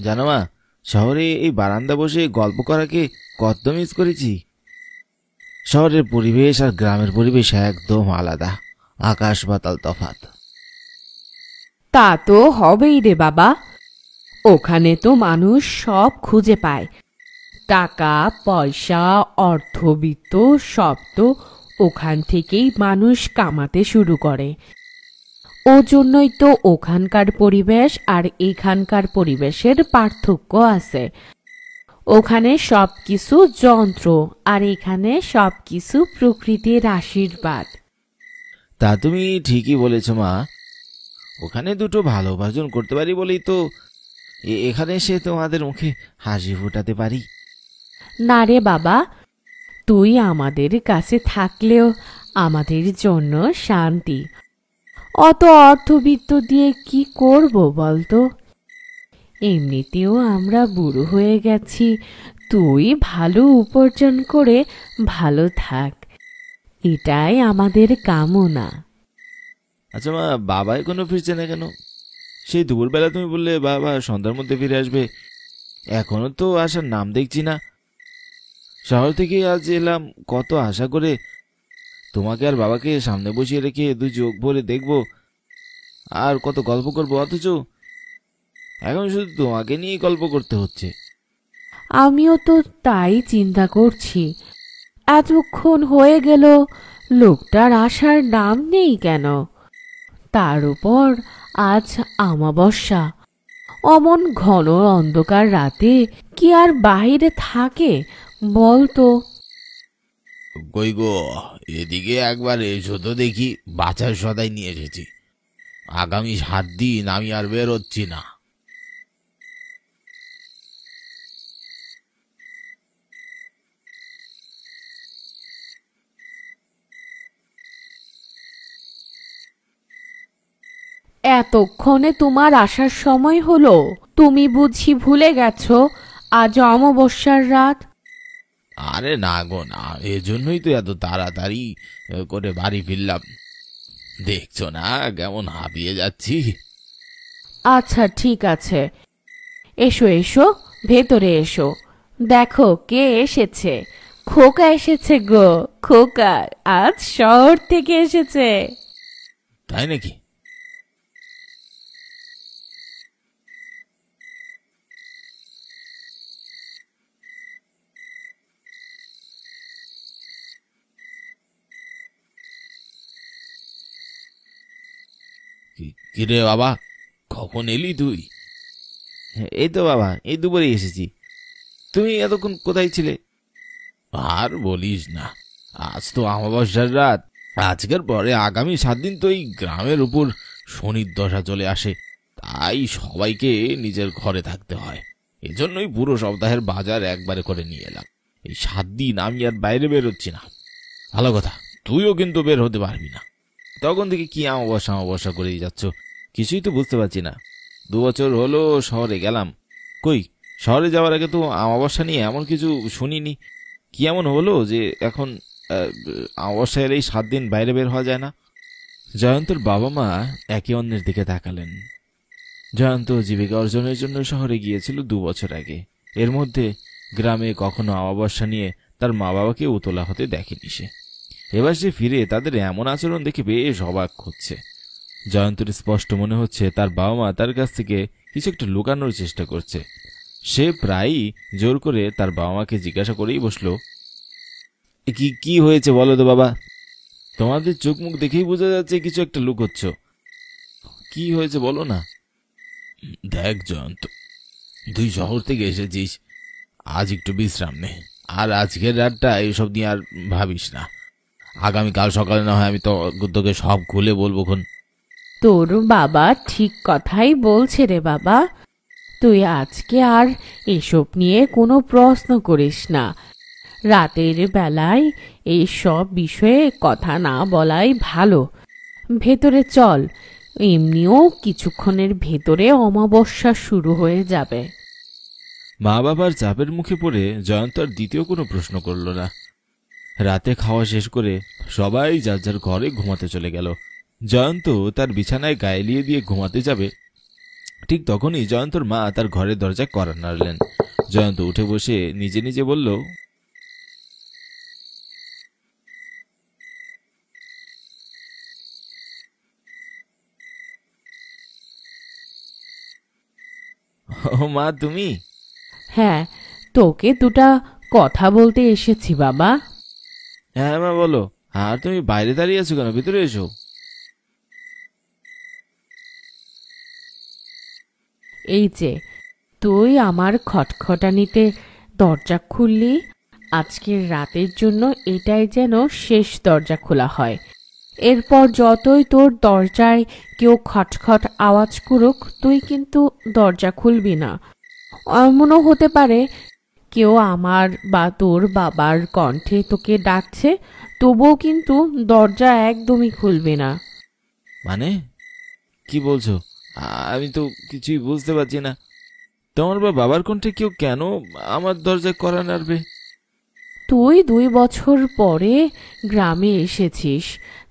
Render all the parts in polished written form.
জানো মা, শহরে এই বারান্দা বসে গল্প করাকে কত মিস করেছি। শহরের পরিবেশ আর গ্রামের পরিবেশ একদম আলাদা, আকাশ পাতাল তফাৎ। তা তো হবেই রে বাবা। ওখানে তো মানুষ সব খুঁজে পায়, টাকা পয়সা অর্থবিত্ত সব তো ওখান থেকেই মানুষ কামাতে শুরু করে। ও জন্যই তো ওখানকার পরিবেশ আর এখানকার পরিবেশের পার্থক্য আছে। ওখানে সবকিছু যন্ত্র আর এখানে সবকিছু প্রকৃতির আশীর্বাদ। তা তুমি ঠিকই বলেছ মা। ওখানে দুটো ভালো উপার্জন করতে পারি বলেই তো এখানে এসে তোমাদের মুখে হাসি ফোটাতে পারি। না রে বাবা, তুই আমাদের কাছে থাকলেও আমাদের জন্য শান্তি। অত অর্থবিত্ত দিয়ে কি করব বলতো? এমনিতেও আমরা বুড়ো হয়ে গেছি, তুই ভালো উপার্জন করে ভালো থাক, এটাই আমাদের কামনা। আচ্ছা মা, বাবা এখনো ফিরছে না কেন? সেই দুপুরবেলা তুমি বললে বাবা সন্ধ্যার মধ্যে ফিরে আসবে, এখনো তো আসার নাম দেখছি না। শহর থেকে আজ এলাম কত আশা করে, তোমাকে আর বাবাকে সামনে বসিয়ে রেখে দুই চোখ ভরে দেখবো আর কত গল্প করবো, অথচ এখন শুধু তোমাকে নিয়েই গল্প করতে হচ্ছে। আমিও তো তাই চিন্তা করছি, এতক্ষণ হয়ে গেল লোকটার আসার নাম নেই কেন? তার উপর আজ অমাবস্যা, অমন ঘন অন্ধকার রাতে কি আর বাহিরে থাকে বলতো? কই গো, এদিকে একবার এসো তো দেখি, বাছার সদাই নিয়ে এসেছি। আগামী 7 দিন আমি আর বেরোচ্ছি না। এতক্ষণে তোমার আসার সময় হলো? তুমি বুঝি ভুলে গেছো আজ অমাবস্যার রাত? আরে না গো না, এজন্যই তো এত তাড়াতাড়ি করে বাড়ি ফিরলাম। দেখছো না কেমন হাঁপিয়ে যাচ্ছি। আচ্ছা ঠিক আছে, এসো এসো, ভেতরে এসো। দেখো কে এসেছে। খোকা এসেছে গো, খোকা আজ শহর থেকে এসেছে। তাই নাকি? কিরে বাবা, কখন এলি তুই? এই তো বাবা, এই দুপুরে এসেছি। তুমি এতক্ষণ কোথায় ছিলে? আর বলিস না, আজ তো অমাবস্যার রাত। আজকের পরে আগামী 7 দিন তো এই গ্রামের উপর শনির দশা চলে আসে, তাই সবাইকে নিজের ঘরে থাকতে হয়। এজন্যই পুরো সপ্তাহের বাজার একবারে করে নিয়ে এলাম। এই 7 দিন আমি আর বাইরে বেরোচ্ছি না। ভালো কথা, তুইও কিন্তু বের হতে পারবি না। তখন থেকে কি অমাবস্যা অমাবস্যা করেই যাচ্ছ, কিছুই তো বুঝতে পারছি না। 2 বছর হলো শহরে গেলাম, কই শহরে যাওয়ার আগে তো অমাবস্যা নিয়ে এমন কিছু শুনিনি। কি এমন হলো যে এখন অমাবস্যার এই 7 দিন বাইরে বের হওয়া যায় না? জয়ন্তর বাবা মা একে অন্যের দিকে তাকালেন। জয়ন্ত জীবিকা অর্জনের জন্য শহরে গিয়েছিল 2 বছর আগে। এর মধ্যে গ্রামে কখনো অমাবস্যা নিয়ে তার মা বাবাকে উতলা হতে দেখেনি সে। এবার সে ফিরে তাদের এমন আচরণ দেখে বেশ অবাক হচ্ছে। জয়ন্তর স্পষ্ট মনে হচ্ছে তার বাবা মা তার কাছ থেকে কিছু একটা লুকানোর চেষ্টা করছে। সে প্রায়ই জোর করে তার বাবা মাকে জিজ্ঞাসা করেই বসলো, কি কি হয়েছে বলো তো বাবা? তোমাদের চোখ মুখ দেখেই বোঝা যাচ্ছে কিছু একটা লুকোচ্ছ। কি হয়েছে বলো না? দেখ জয়ন্ত, তুই শহর থেকে এসেছিস, আজ একটু বিশ্রাম নে। আর আজকের রাতটা এইসব নিয়ে আর ভাবিস না। আগামীকাল সকালে না হয় আমি তো তোকে সব খুলে বলবো খন। তোর বাবা ঠিক কথাই বলছে রে বাবা, তুই আজকে আর এসব নিয়ে কোনো প্রশ্ন করিস না। রাতের বেলায় এই সব বিষয়ে কথা না বলাই ভালো। ভেতরে চল, এমনিও কিছুক্ষণের ভেতরে অমাবস্যা শুরু হয়ে যাবে। মা বাবার চাপের মুখে পড়ে জয়ন্ত আর দ্বিতীয় কোনো প্রশ্ন করল না। রাতে খাওয়া শেষ করে সবাই যার যার ঘরে ঘুমাতে চলে গেল। জয়ন্ত তার বিছানায় গায়ে লিয়ে দিয়ে ঘুমাতে যাবে, ঠিক তখনই জয়ন্তর মা তার ঘরের দরজায় কড়া নাড়লেন। জয়ন্ত উঠে বসে নিজে নিজে বলল, ও মা, তুমি? হ্যাঁ, তোকে দুটা কথা বলতে এসেছি বাবা। হ্যাঁ মা, বলো। আর তুমি বাইরে দাঁড়িয়ে আছো কেন? ভিতরে এসো। এই যে তুই আমার খটখটানিতে দরজা খুললি, আজকের রাতের জন্য এটাই যেন শেষ দরজা খোলা হয়। এরপর যতই তোর দরজায় কেউ খটখট আওয়াজ করুক, তুই কিন্তু দরজা খুলবি না। এমনও হতে পারে কেউ আমার বা তোর বাবার কণ্ঠে তোকে ডাকছে, তবুও কিন্তু দরজা একদমই খুলবি না। মানে কি বলছো? আমি তো কিছুই বুঝতে পারছি না। তোমার বা বাবার কণ্ঠে কেউ কেন আমার দরজায় কড়া নাড়বে? তুই 2 বছর পরে গ্রামে এসেছিস,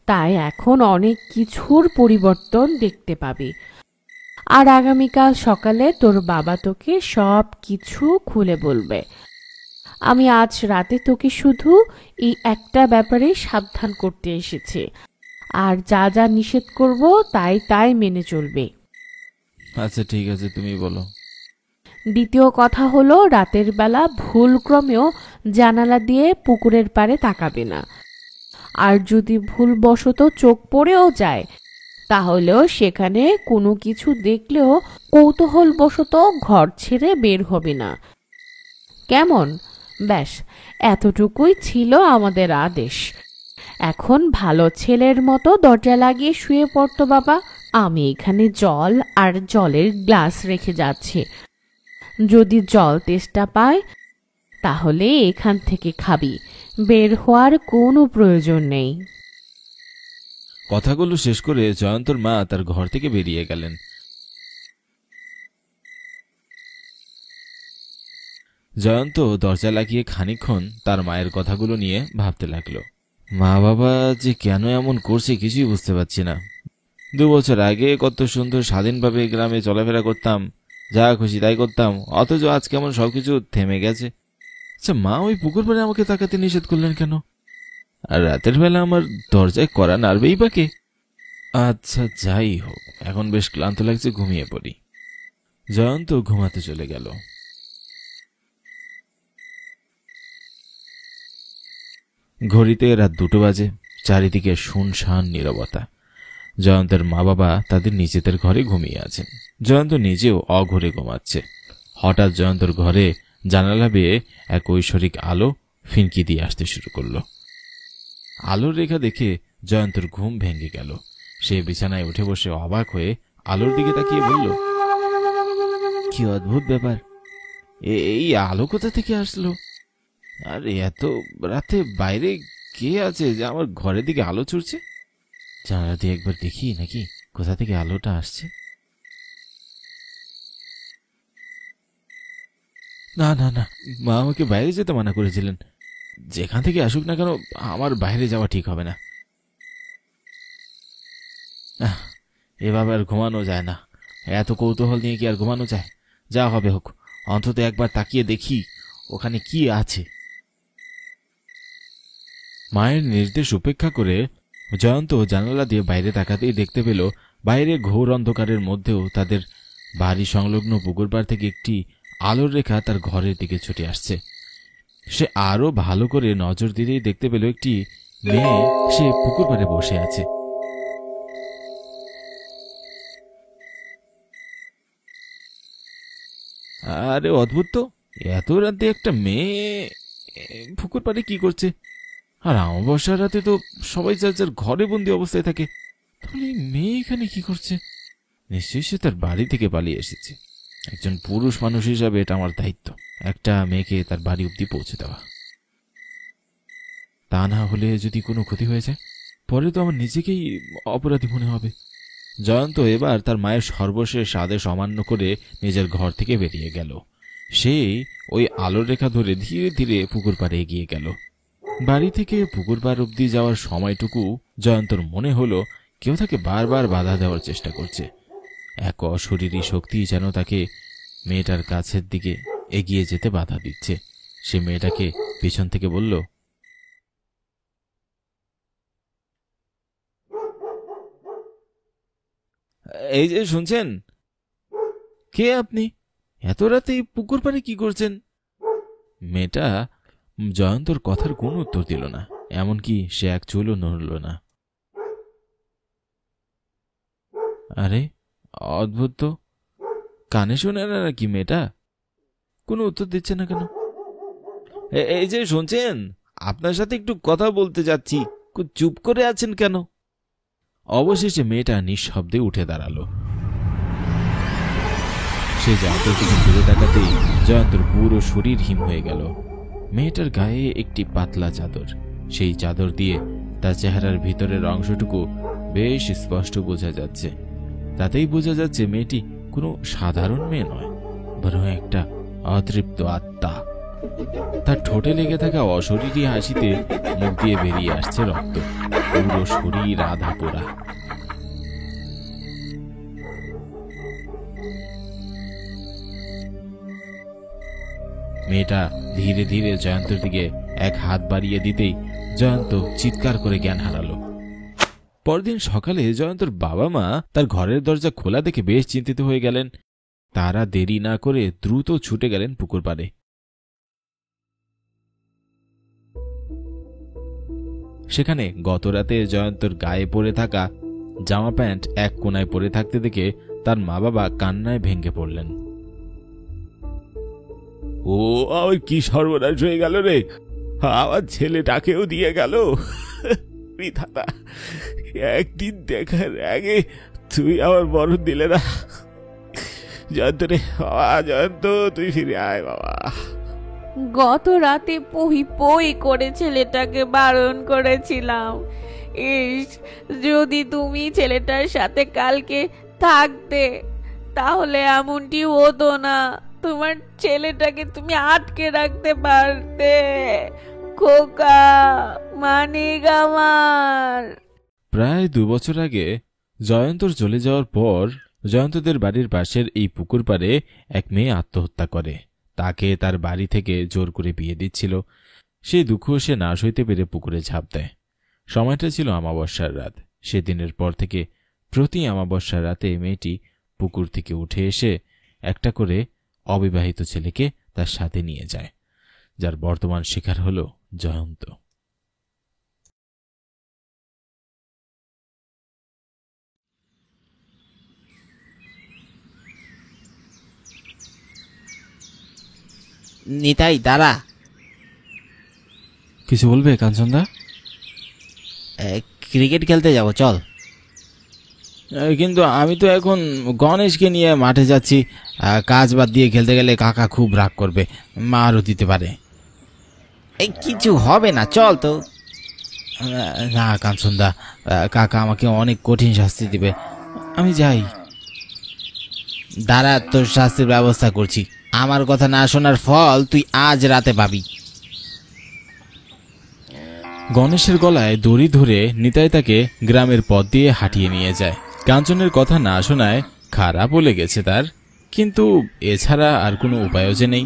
তাই এখন অনেক কিছুর পরিবর্তন দেখতে পাবি। আর আগামীকাল সকালে তোর বাবা তোকে সব কিছু খুলে বলবে। আমি আজ রাতে তোকে শুধু এই একটা ব্যাপারে সাবধান করতে এসেছি, আর যা যা নিষেধ করব তাই তাই মেনে চলবে। আচ্ছা ঠিক আছে, তুমি বলো। দ্বিতীয় কথা হলো, রাতের বেলা ভুলক্রমেও জানালা দিয়ে পুকুরের পাড়ে তাকাবে না। আর যদি ভুলবশত চোখ পড়েও যায়, তাহলেও সেখানে কোনো কিছু দেখলেও কৌতূহলবশত ঘর ছেড়ে বের হবে না। কেমন? ব্যাস, এতটুকুই ছিল আমাদের আদেশ। এখন ভালো ছেলের মতো দরজা লাগিয়ে শুয়ে পড়তো বাবা। আমি এখানে জল আর জলের গ্লাস রেখে যাচ্ছি। যদি জল তেষ্টা পায় তাহলে এখান থেকে খাবি, বের হওয়ার কোনো প্রয়োজন নেই। কথাগুলো শেষ করে জয়ন্তর মা তার ঘর থেকে বেরিয়ে গেলেন। জয়ন্ত দরজা লাগিয়ে খানিকক্ষণ তার মায়ের কথাগুলো নিয়ে ভাবতে লাগলো। মা বাবা যে কেন এমন করছে কিছুই বুঝতে পারছি না। 2 বছর আগে কত সুন্দর স্বাধীনভাবে গ্রামে চলাফেরা করতাম, যা খুশি তাই করতাম, অথচ আজ কেমন সবকিছু থেমে গেছে। আচ্ছা, মা ওই পুকুর পাড়ে আমাকে তাকাতে নিষেধ করলেন কেন? আর রাতের বেলা আমার দরজায় কড়া নাড়বেই বা কে? আচ্ছা যাই হোক, এখন বেশ ক্লান্ত লাগছে, ঘুমিয়ে পড়ি। জয়ন্ত ঘুমাতে চলে গেল। ঘড়িতে রাত 2টো বাজে। চারিদিকে শুনশান নীরবতা। জয়ন্তের মা বাবা তাদের নিজেদের ঘরে ঘুমিয়ে আছেন। জয়ন্ত নিজেও অঘরে ঘুমাচ্ছে। হঠাৎ জয়ন্তর ঘরে জানালা বেয়ে এক ঐশ্বরিক আলো ফিনকি দিয়ে আসতে শুরু করলো। আলোর রেখা দেখে জয়ন্তর ঘুম ভেঙে গেল। সে বিছানায় উঠে বসে অবাক হয়ে আলোর দিকে তাকিয়ে বলল, কি অদ্ভুত ব্যাপার! এই আলো কোথা থেকে আসলো? আর এত রাতে বাইরে কে আছে যে আমার ঘরের দিকে আলো ছুটছে? জানালা দিয়ে একবার দেখি নাকি কোথা থেকে আলোটা আসছে। না না না, মা আমাকে বাইরে যেতে মানা করেছিলেন। যেখান থেকে আসুক না কেন, আমার বাইরে যাওয়া ঠিক হবে না। এভাবে আর ঘুমানো যায় না। এত কৌতূহল নিয়ে কি আর ঘুমানো যায়? যা হবে হোক, অন্তত একবার তাকিয়ে দেখি ওখানে কি আছে। মায়ের নির্দেশ উপেক্ষা করে জয়ন্ত জানালা দিয়ে বাইরে তাকাতেই দেখতে পেল বাইরে ঘোর অন্ধকারের মধ্যেও তাদের বাড়ি সংলগ্ন পুকুর পাড় থেকে একটি আলোর রেখা তার ঘরের দিকে ছুটে আসছে। সে আরো ভালো করে নজর দিতেই দেখতে পেল একটি মেয়ে সে পুকুর পাড়ে বসে আছে। আরে অদ্ভুত তো, এত রাতে একটা মেয়ে পুকুর পাড়ে কি করছে? আর অমাবস্যার রাতে তো সবাই যার যার ঘরে বন্দি অবস্থায় থাকে, তাহলে এই মেয়ে এখানে কি করছে? নিশ্চয়ই সে তার বাড়ি থেকে পালিয়ে এসেছে। একজন পুরুষ মানুষ হিসাবে এটা আমার দায়িত্ব, একটা মেয়েকে তার বাড়ি অব্দি পৌঁছে দেওয়া। তা না হলে যদি কোনো ক্ষতি হয়ে যায়, পরে তো আমার নিজেকেই অপরাধী মনে হবে। জয়ন্ত এবার তার মায়ের সর্বশেষ আদেশ অমান্য করে নিজের ঘর থেকে বেরিয়ে গেল। সেই ওই আলোর রেখা ধরে ধীরে ধীরে পুকুর পাড়ে এগিয়ে গেল। বাড়ি থেকে পুকুর পাড় অব্দি যাওয়ার সময়টুকু জয়ন্তর মনে হলো কেউ তাকে বারবার বাধা দেওয়ার চেষ্টা করছে। এক অশরীরী শক্তি যেন তাকে মেয়েটার কাছের দিকে এগিয়ে যেতে বাধা দিচ্ছে। সে মেয়েটাকে পিছন থেকে বলল, এই যে শুনছেন, কে আপনি? এত রাতে পুকুর পাড়ে কি করছেন? মেয়েটা জয়ন্তর কথার কোনো উত্তর দিল না, এমনকি সে এক চুলও নড়ল না। আরে অদ্ভুত তো, কানে শোনে না নাকি মেয়েটা? কোনো উত্তর দিচ্ছে না কেন? এই যে শুনছেন, আপনার সাথে একটু কথা বলতে যাচ্ছি, চুপ করে আছেন কেন? অবশেষে মেয়েটা নিঃশব্দে উঠে দাঁড়ালো। সে জয়ন্তর দিকে ঘুরে তাকাতেই জয়ন্তর পুরো শরীর হিম হয়ে গেল। মেয়েটার গায়ে একটি পাতলা চাদর, সেই চাদর দিয়ে তার চেহারার ভিতরের অংশটুকু বেশ স্পষ্ট বোঝা যাচ্ছে। তাতেই বোঝা যাচ্ছে মেয়েটি কোনো সাধারণ মেয়ে নয়, বরং একটা অতৃপ্ত আত্মা। তার ঠোঁটে লেগে থাকা অশরীরী হাসিতে মুখ দিয়ে বেরিয়ে আসছে রক্ত, পুরো শরীর আধা পোড়া। মেয়েটা ধীরে ধীরে জয়ন্তের দিকে এক হাত বাড়িয়ে দিতেই জয়ন্ত চিৎকার করে জ্ঞান হারালো। পরদিন সকালে জয়ন্তর বাবা মা তার ঘরের দরজা খোলা দেখে বেশ চিন্তিত হয়ে গেলেন। তারা দেরি না করে দ্রুত ছুটে গেলেন পুকুর পাড়ে। সেখানে গতরাতে জয়ন্তর গায়ে পড়ে থাকা জামা প্যান্ট এক কোনায় পড়ে থাকতে দেখে তার মা বাবা কান্নায় ভেঙে পড়লেন। ও আমার কি সর্বনাশ হয়ে গেল রে, আমার ছেলেটাকেও দিয়ে গেল। বিধাতা, একদিন দেখার আগে তুই আমার মরণ দিলে না। জয়ন্ত রে বাবা, জয়ন্ত তুই ফিরে আয় বাবা। গত রাতে পই পই করে ছেলেটাকে বারণ করেছিলাম। ইস, যদি তুমি ছেলেটার সাথে কালকে থাকতে তাহলে এমনটি হতো না। তোমার ছেলেটাকে তুমি আটকে রাখতে পারতে। খোকা, মানিক আমার। প্রায় 2 বছর আগে জয়ন্তর চলে যাওয়ার পর জয়ন্তদের বাড়ির পাশের এই পুকুর পাড়ে এক মেয়ে আত্মহত্যা করে। তাকে তার বাড়ি থেকে জোর করে বিয়ে দিচ্ছিল। সেই দুঃখ সে না সইতে পেরে পুকুরে ঝাঁপ দেয়। সময়টা ছিল অমাবস্যার রাত। সেদিনের পর থেকে প্রতি অমাবস্যার রাতে মেয়েটি পুকুর থেকে উঠে এসে একটা করে অবিবাহিত ছেলেকে তার সাথে নিয়ে যায়, যার বর্তমান শিকার হল জয়ন্ত। নিতাই, দাঁড়া। কিছু বলবে কাঞ্চনদা? ক্রিকেট খেলতে যাব, চল। কিন্তু আমি তো এখন গণেশকে নিয়ে মাঠে যাচ্ছি। কাজ বাদ দিয়ে খেলতে গেলে কাকা খুব রাগ করবে, মারও দিতে পারে। এই কিছু হবে না, চল তো। না কাঞ্চনদা, কাকা আমাকে অনেক কঠিন শাস্তি দিবে, আমি যাই। দাঁড়া, তোর শাস্তির ব্যবস্থা করছি। আমার কথা না শোনার ফল তুই আজ রাতে পাবি। গণেশের গলায় দড়ি ধরে নিতাই তাকে গ্রামের পথ দিয়ে হাঁটিয়ে নিয়ে যায়। কাঞ্চনের কথা না শোনায় খারাপও লেগেছে তার, কিন্তু এছাড়া আর কোনো উপায়ও যে নেই।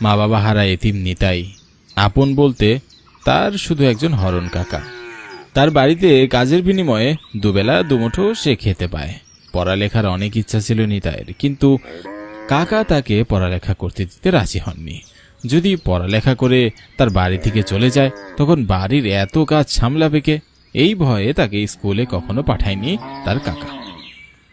মা বাবা হারা এতিম নিতাই, আপন বলতে তার শুধু একজন হরণ কাকা। তার বাড়িতে কাজের বিনিময়ে দুবেলা দুমুঠো সে খেতে পায়। পড়ালেখার অনেক ইচ্ছা ছিল নিতাইয়ের, কিন্তু কাকা তাকে পড়ালেখা করতে দিতে রাজি হননি। যদি পড়ালেখা করে তার বাড়ি থেকে চলে যায় তখন বাড়ির এত কাজ সামলাবে কে? এই ভয়ে তাকে স্কুলে কখনো পাঠায়নি তার কাকা।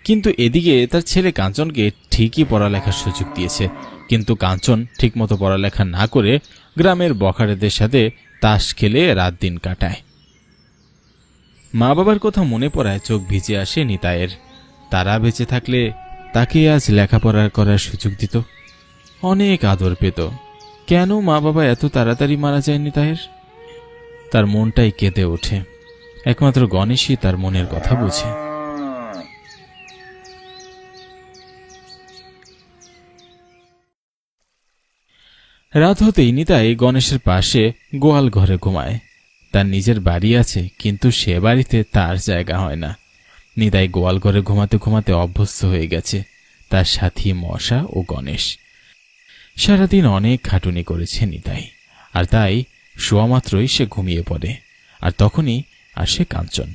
কিন্তু এদিকে তার ছেলে কাঞ্চনকে ঠিকই পড়ালেখার সুযোগ দিয়েছে, কিন্তু কাঞ্চন ঠিকমতো পড়ালেখা না করে গ্রামের বখাটেদের সাথে তাস খেলে রাত দিন কাটায়। মা বাবার কথা মনে পড়ায় চোখ ভিজে আসে নিতাইয়ের। তারা বেঁচে থাকলে তাকে আজ লেখাপড়া করার সুযোগ দিত, অনেক আদর পেত। কেন মা বাবা এত তাড়াতাড়ি মারা যায় নিতাইয়ের? তার মনটাই কেঁদে ওঠে। একমাত্র গণেশই তার মনের কথা বুঝে। রাত হতেই নিতাই গণেশের পাশে গোয়াল ঘরে ঘুমায়। তার নিজের বাড়ি আছে, কিন্তু সে বাড়িতে তার জায়গা হয় না। নিতাই গোয়াল ঘরে ঘুমাতে ঘুমাতে অভ্যস্ত হয়ে গেছে, তার সাথী মশা ও গণেশ। সারাদিন অনেক খাটুনি করেছে নিতাই, আর তাই শোয়া মাত্রই সে ঘুমিয়ে পড়ে। আর তখনই আসে কাঞ্চন।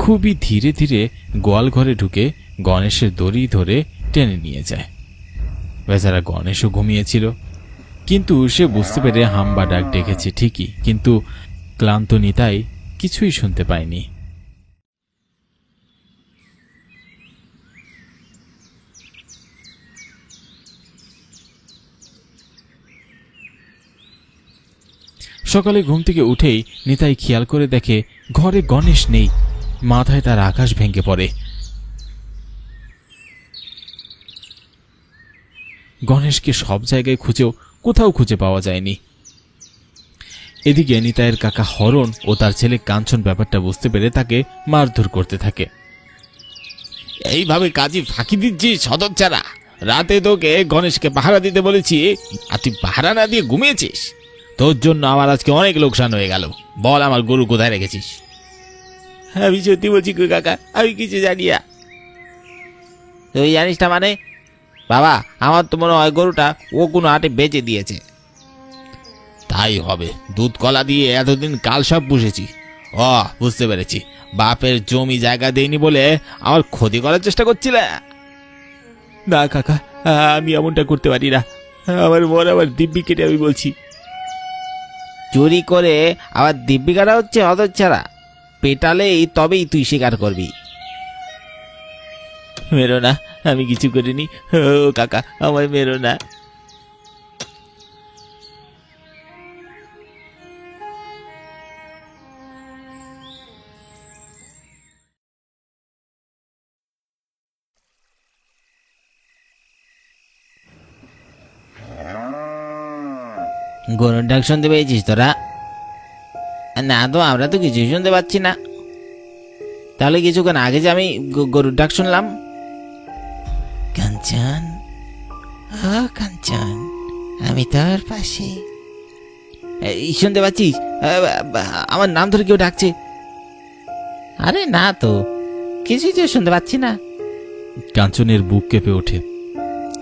খুবই ধীরে ধীরে গোয়াল ঘরে ঢুকে গণেশের দড়ি ধরে টেনে নিয়ে যায়। বেচারা গণেশও ঘুমিয়েছিল, কিন্তু সে বুঝতে পেরে হাম্বা ডাক ডেকেছে ঠিকই, কিন্তু ক্লান্ত নিতাই কিছুই শুনতে পায়নি। সকালে ঘুম থেকে উঠেই নিতাই খেয়াল করে দেখে ঘরে গণেশ নেই। মাথায় তার আকাশ ভেঙে পড়ে। গণেশকে সব জায়গায় খুঁজেও কোথাও খুঁজে পাওয়া যায়নি। এদিকে নিতাইয়ের কাকা হরণ ও তার ছেলে কাঞ্চন ব্যাপারটা বুঝতে পেরে তাকে মারধর করতে থাকে। এইভাবে কাজী ফাঁকি দিচ্ছিস হতচ্ছাড়া? রাতে তোকে গণেশকে পাহারা দিতে বলেছি, আর তুই পাহারা না দিয়ে ঘুমিয়েছিস। তোর জন্য আমার আজকে অনেক লোকসান হয়ে গেল। বল, আমার গরু কোথায় রেখেছিস? আমি সত্যি বলছি কাকা, আমি কিছু জানি না। তুই জানিস না মানে? বাবা, আমার তো মনে হয় গরুটা ও কোনো হাটে বেচে দিয়েছে। তাই হবে, দুধ কলা দিয়ে এতদিন কাল সব পুষেছি। বুঝতে পেরেছি, বাপের জমি জায়গা দেয়নি বলে আমার ক্ষতি করার চেষ্টা করছিলে। না কাকা, আমি এমনটা করতে পারি না। আমার মন আমার দিব্যি কেটে আমি বলছি। চুরি করে আবার দিব্যি কাটা হচ্ছে হতচ্ছাড়া? পেটালেই তবেই তুই স্বীকার করবি। মেরো না, আমি কিছু করিনি। ও কাকা, আমায় মেরো না। গরুর ডাক শুনতে পেয়েছিস তোরা? না তো, আমরা তো কিছুই শুনতে পাচ্ছি না। তাহলে কিছুক্ষণ আগে যে আমি গরুর ডাক শুনলাম। কাঞ্চন, ও কাঞ্চন, আমি তোর পাশে। শুনতে পাচ্ছিস? আমার নাম ধরে কেউ ডাকছে। আরে না তো, কিছুই তো শুনতে পাচ্ছি না। কাঞ্চনের বুক কেঁপে ওঠে।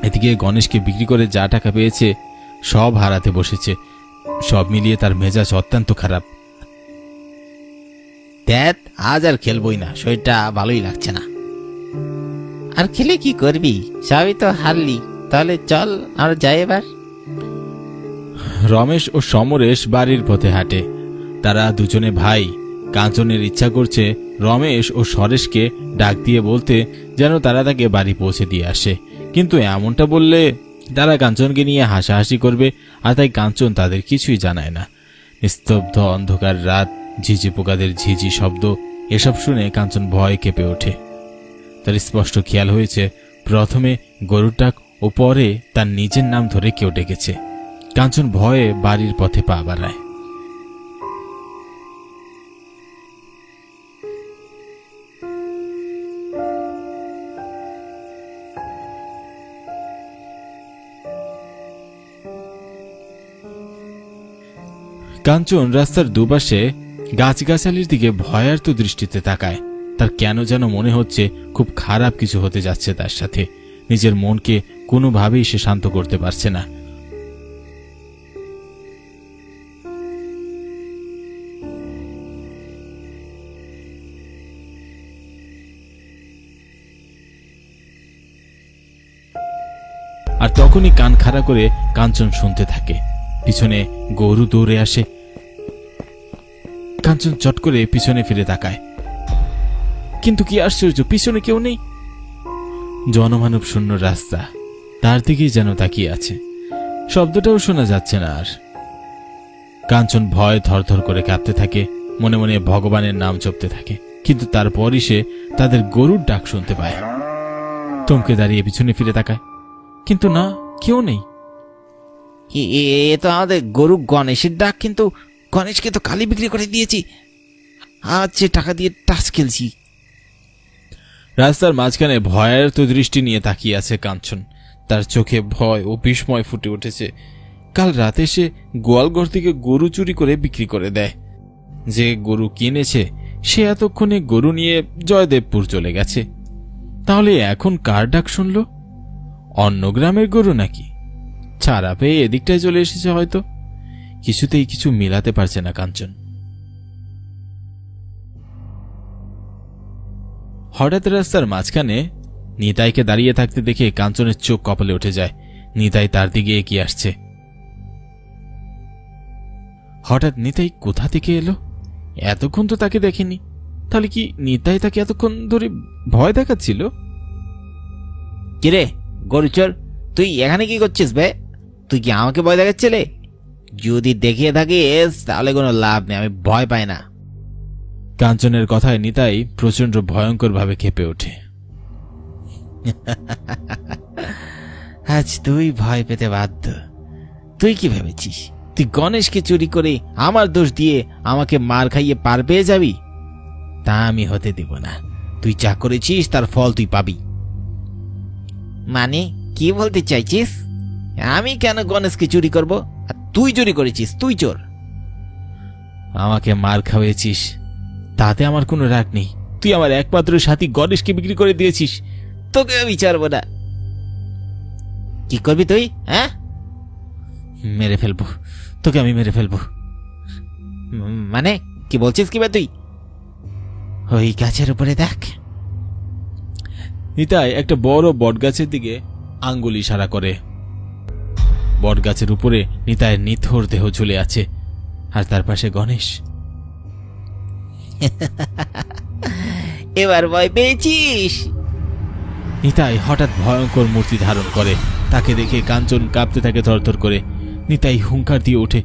এদিকে গণেশকে বিক্রি করে যা টাকা পেয়েছে সব হারাতে বসেছে। সব মিলিয়ে তার মেজাজ অত্যন্ত খারাপ। দেখ, আজ আর খেলবই না, শরীরটা ভালোই লাগছে না। আর খেলে কি করবি? সবই তো হারলি। তাহলে চল, আর যাই এবার। রমেশ ও সমরেশ বাড়ির পথে হাঁটে। তারা দুজনে ভাই। কাঞ্চনের ইচ্ছা করছে রমেশ ও সরেশকে ডাক দিয়ে বলতে যেন তারা তাকে বাড়ি পৌঁছে দিয়ে আসে, কিন্তু এমনটা বললে তারা কাঞ্চনকে নিয়ে হাসাহাসি করবে, আর তাই কাঞ্চন তাদের কিছুই জানায় না। নিস্তব্ধ অন্ধকার রাত, ঝিঝি পোকাদের ঝিঝি শব্দ, এসব শুনে কাঞ্চন ভয় কেঁপে ওঠে। তার স্পষ্ট খেয়াল হয়েছে প্রথমে গরুর ডাক ও পরে তার নিজের নাম ধরে কেউ ডেকেছে। কাঞ্চন ভয়ে বাড়ির পথে পা বাড়ায়। কাঞ্চন রাস্তার দুপাশে গাছগাছালির দিকে ভয়ার্ত দৃষ্টিতে তাকায়। তার কেন যেন মনে হচ্ছে খুব খারাপ কিছু হতে যাচ্ছে তার সাথে। নিজের মনকে কোনোভাবেই সে শান্ত করতে পারছে না। আর তখনই কান খাড়া করে কাঞ্চন শুনতে থাকে। পিছনে গরু দৌড়ে আসে। কাঞ্চন চট করে পিছনে ফিরে তাকায়, কিন্তু কি আশ্চর্য, পিছনে কেউ নেই। জনমানব শূন্য রাস্তা, তার দিকেই যেন তাকিয়ে আছে। শব্দটাও শোনা যাচ্ছে না আর। কাঞ্চন ভয় থরথর করে কাঁপতে থাকে, মনে মনে ভগবানের নাম জপতে থাকে, কিন্তু তারপরই সে তাদের গরুর ডাক শুনতে পায়। থমকে দাঁড়িয়ে পিছনে ফিরে তাকায়, কিন্তু না, কেউ নেই। এ তো আমাদের গরু গণেশের ডাক, কিন্তু গণেশকে তো কালি বিক্রি করে দিয়েছি। আজ যে টাকা দিয়ে টাস খেলছি। রাস্তার মাঝখানে ভয়ার্ত দৃষ্টি নিয়ে তাকিয়ে আছে কাঞ্চন। তার চোখে ভয় ও বিস্ময় ফুটে উঠেছে। কাল রাতে সে গোয়ালঘর থেকে গরু চুরি করে বিক্রি করে দেয়। যে গরু কিনেছে সে এতক্ষণে গরু নিয়ে জয়দেবপুর চলে গেছে। তাহলে এখন কার ডাক শুনল? অন্য গ্রামের গরু নাকি? ছাড়া পেয়ে এদিকটায় চলে এসেছে হয়তো। কিছুতেই কিছু মিলাতে পারছে না কাঞ্চন। হঠাৎ রাস্তার মাঝখানে নিতাইকে দাঁড়িয়ে থাকতে দেখে কাঞ্চনের চোখ কপালে উঠে যায়। নিতাই তার দিকে এগিয়ে আসছে। হঠাৎ নিতাই কোথা থেকে এলো? এতক্ষণ তো তাকে দেখেনি। তাহলে কি নিতাই তাকে এতক্ষণ ধরে ভয় দেখাচ্ছিল? কিরে গরুচোর, তুই এখানে কি করছিস বে? তুই কি আমাকে ভয় দেখাচ্ছিলে? যদি দেখিয়ে থাকিস তাহলে কোনো লাভ নেই, আমি ভয় পাই না। কাঞ্চনের কথায় নিতাই প্রচন্ড ভয়ঙ্কর ভাবে কেঁপে ওঠে। আজ তুই ভয় পেতে বাধ্য। তুই কি ভেবেছিস তুই গণেশকে চুরি করে আমার দোষ দিয়ে আমাকে মার খাইয়ে পার পেয়ে যাবি? তা আমি হতে দেব না। তুই যা করেছিস তার ফল তুই পাবি। মানে কি বলতে চাইছিস? আমি কেন গণেশকে চুরি করব? আর তুই চুরি করেছিস, তুই চোর। আমাকে মার খাওয়াইছিস তাতে আমার কোনো রাগ নেই। তুই আমার একমাত্র সাথী গণেশকে বিক্রি করে দিয়েছিস। তোকে আমি ছাড়বো না। কি করবি তুই? হ্যাঁ, মেরে ফেলবো তোকে, আমি মেরে ফেলবো। মানে কি বলছিস কি বে তুই? ওই গাছের উপরে দেখ। নিতাই একটা বড় বটগাছের দিকে আঙ্গুল ইশারা করে। বটগাছের উপরে নিতাইয়ের নিথর দেহ ঝুলে আছে, আর তার পাশে গণেশ। এবার ভয় পেয়েছিস? নিতাই হঠাৎ ভয়ঙ্কর মূর্তি ধারণ করে। তাকে দেখে কাঞ্চন কাঁপতে থাকে থরথর করে। নিতাই হুঙ্কার দিয়ে ওঠে,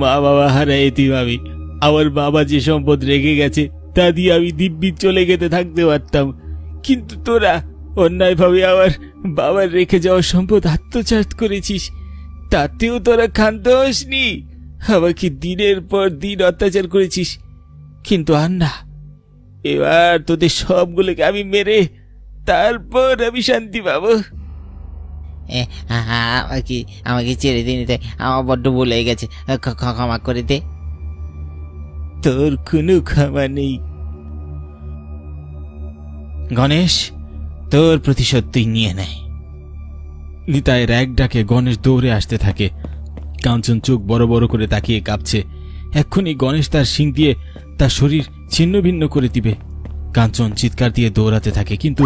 মা বাবা হারাই এতিম আমি। আমার বাবা যে সম্পদ রেখে গেছে তা দিয়ে আমি দিব্যি চলে গেতে থাকতে পারতাম, কিন্তু তোরা অন্যায়ভাবে আমার বাবার রেখে যাওয়া সম্পদ আত্মসাৎ করেছিস। তাতেও তোরা ক্ষান্ত হসনি। আমাকে দিনের পর দিন অত্যাচার করেছিস, কিন্তু আর না। এবার তোদের সবগুলোকে আমি মেরে তারপর আমি শান্তি পাবো। আমাকে ছেড়ে দিয়ে নিতে, আমার বড্ড ভুল হয়ে গেছে, ক্ষমা করে দে। তোর কোনো ক্ষমা নেই গণেশ, তোর প্রতিশোধ তুই নিয়ে নেয়। নিতাইয়ের এক ডাকে গণেশ দৌড়ে আসতে থাকে। কাঞ্চন চোখ বড় বড় করে তাকিয়ে কাঁপছে। এক্ষুনি গণেশ তার শিং দিয়ে তার শরীর ছিন্ন ভিন্ন করে দিবে। কাঞ্চন চিৎকার দিয়ে দৌড়াতে থাকে, কিন্তু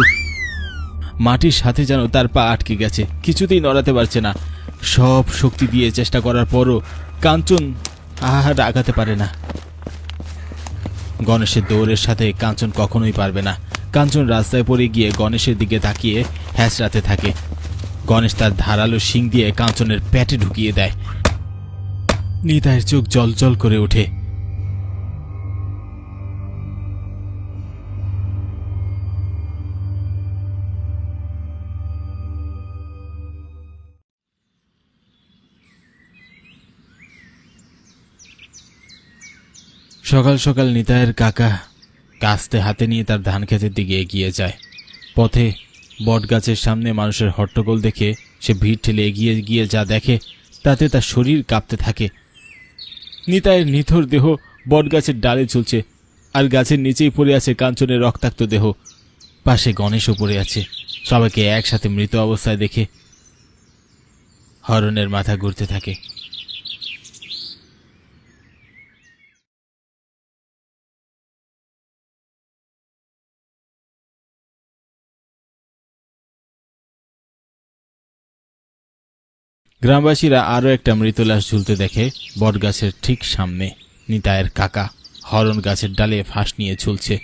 মাটির সাথে যেন তার পা আটকে গেছে, কিছুতেই নড়াতে পারছে না। সব শক্তি দিয়ে চেষ্টা করার পরও কাঞ্চন আর আগাতে পারে না। গণেশের দৌড়ের সাথে কাঞ্চন কখনোই পারবে না। কাঞ্চন রাস্তায় পড়ে গিয়ে গণেশের দিকে তাকিয়ে হ্যাঁচড়াতে থাকে। গণেশ তার ধারালো শিং দিয়ে কাঞ্চনের পেটে ঢুকিয়ে দেয়। নিতাইয়ের চোখ জল জল করে ওঠে। সকাল সকাল নিতাইয়ের কাকা কাস্তে হাতে নিয়ে তার ধান ক্ষেতের দিকে এগিয়ে যায়। পথে বটগাছের সামনে মানুষের হট্টগোল দেখে সে ভিড় ঠেলে এগিয়ে গিয়ে যা দেখে তাতে তার শরীর কাঁপতে থাকে। নিতাইয়ের নিথর দেহ বটগাছের ডালে ঝুলছে, আর গাছের নিচেই পড়ে আছে কাঞ্চনের রক্তাক্ত দেহ। পাশে গণেশও পড়ে আছে। সবাইকে একসাথে মৃত অবস্থায় দেখে হরণের মাথা ঘুরতে থাকে। গ্রামবাসীরা আরও একটা মৃত লাশ ঝুলতে দেখে বটগাছের ঠিক সামনে। নিতাইয়ের কাকা হরণ গাছের ডালে ফাঁস নিয়ে ঝুলছে।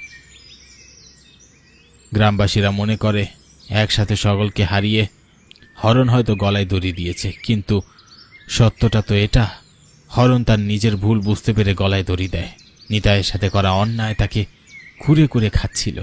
গ্রামবাসীরা মনে করে একসাথে সকলকে হারিয়ে হরণ হয়তো গলায় দড়ি দিয়েছে, কিন্তু সত্যটা তো এটা, হরণ তার নিজের ভুল বুঝতে পেরে গলায় দড়ি দেয়। নিতাইয়ের সাথে করা অন্যায় তাকে কুরে কুরে খাচ্ছিল।